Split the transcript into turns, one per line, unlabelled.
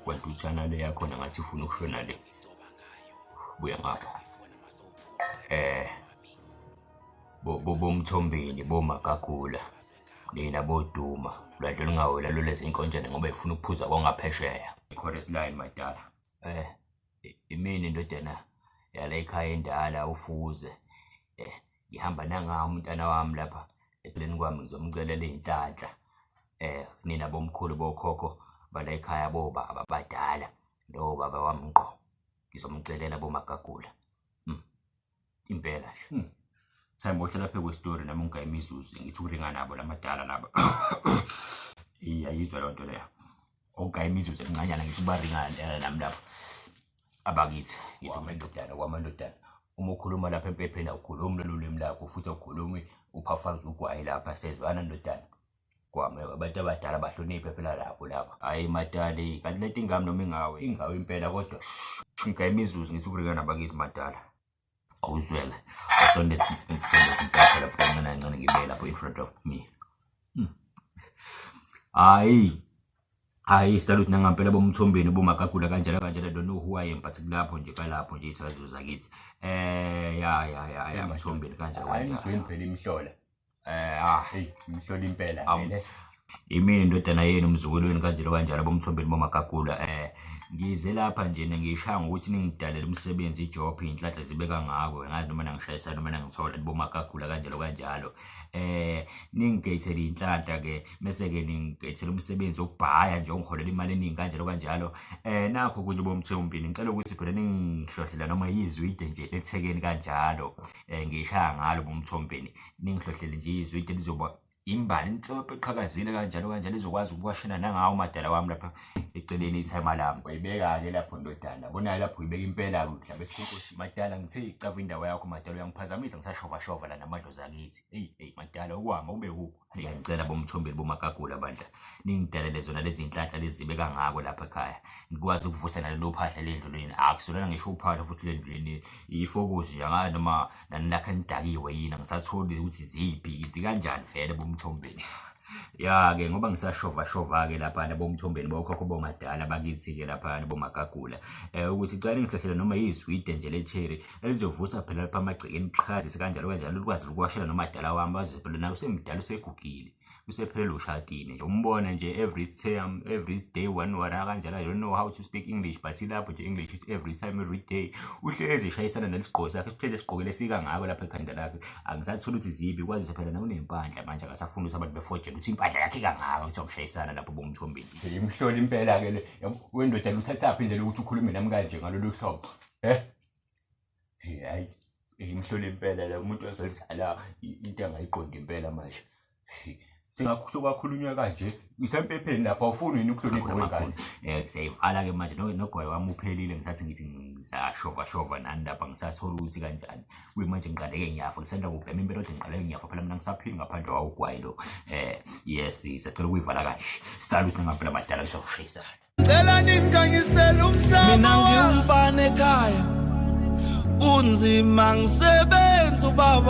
kwantuthana le yakhona ngathi ufuna ukushona le. Buya ngapha. Bomthombeni boMagagula nina boduma lwadlula ngawela lo lezi inkonjane ngoba ifuna ukuphuza kwangaphesheya. Chorus line madala. Imini indodana yala ekhaya endala ufuze. Ngihamba nangawo umntana wami lapha eceleni kwami ngizomcelela izinhlanhla. Nina bomkhulu bokhokho bala ekhaya bobaba abadala no baba wami ngqo. Ngizomcelela boMagagula. Impela nje. Themba ohlala lapha kwestory nami ungayimizuzu ngithi uringa nabo lamadala laba. Iyayizwa lonto leyo. Ongayimizuzu enganyana ngithi baringa nami lapha. Abakithi ngithi umandodana kwamandodana. Uma ukhuluma lapha empepheni ukhuluma lolimi lakho futhi ukhuluma uphafaza ugwayi lapha sezwana ndodana. Kwami abantu abadala bahloniphe phela lapha. Hayi madali kanti leti ingami noma ingawe impela kodwa ngayimizuzu ngithi uringa nabakithi madala. Awuzwele asondeza impahla lapho kancane ngibe lapho in front of me. Hayi salute nangampela bomthombeni boMagagula kanjalo don't know who I am but kulapho nje kalapho nje ithazo zakithi. Ya mthombeni kanjalo
ayizweni phela imhlola. Imhlola impela vele.
Imini indodana yenu umzukulweni kanjalo bomthombeni boMagagula. Ngize lapha nje ngishaya ukuthi ningidalele umsebenzi ijob inhlanhla zibe kangako ngazi noma ngishayisa noma ngithola boMagagula kanjalo. Ningigethele inhlanhla ke bese ke ningigethele umsebenzi okubhaya nje ongiholela imali eningi kanjalo. Nakho kunye bomthombeni ngicela ukuthi phela ningihlohlela noma yizwide nje ethekeni kanjalo. Ngishaya ngalo bomthombeni ningihlohlela nje yizwide lizoba imbali insopho eqhakazile kanjalo izokwazi ukuwashina nangawo madala wami lapha eceleni ithema lami.
Uyibeka ke lapho ndodana. Bona lapho uyibeka impela kuhla
besinkosi madala ngithi icava indawo yakho madala uyangiphazamisa ngisashova la namadlozi akithi. Hey madala ukwama ube huko. Ngicela bomthombeni boMagagula bandla ningidalele zona lezi inhlanhla lezi zibeka ngako lapha ekhaya. Ngikwazi ukuvusa nalelo phahla lendloleni. Akusolana ngisho uphatha futhi lendloleni ifocus nje ngathi noma nanakho nidakiwe yina ngisatholi ukuthi ziphi kanjani vele bomthombeni. Ya ke ngoba ngisashova ke lapha bomthombeni bokhokho bomadala bakithi ke lapha boMagagula ukuthi icala ngihlohlela noma yizwide nje lecherry elizovusa phela lapha amagcikeni iqhazise kanjalo likwazi ukuwashela nomadala wami baze phela nawe usemdala usegugile usephelele ushadini nje umbone nje every day one kanjalo. I don't know how to speak English but ilapho nje English every time every day uhlezi eshayisana nesiqhoko sakhe siphele siqhokele sika ngako lapha ekhanda lakhe. Angisatholi ukuthi zibi kwazi phela nawe unempandla manje akasafuna ukuthi abantu befojele ukuthi impandla yakhe kangaka ukuthi ukushayisana lapho bomthombeni.
Imhlola impela ke le wendoda uthatha indlela ukuthi ukhulume nami kanje ngalolu hlobo. Hayi imhlola impela la umuntu ozozala into angayiqondi impela manje. Singakhulunywa kanje isempepheni lapha awufuni yini ukuhlonipha wengane.
Siyayivala ke manje nogwayi wami uphelile ngisathi ngithi ngizashova nani lapha ngisathola ukuthi kanjani. Manje ngiqaleke ngiyafa ngisanda kubhema impela kodwa ngiqaleke ngiyafa phela mina ngisaphili ngaphandle kwawugwayi lo. Yes sicela ukuyivala kanje. Salute ngampela madala ngizokushayisana.
Cela ningangisela umsamo mina ngiyumfana ekhaya kunzima ngisebenza ubaba.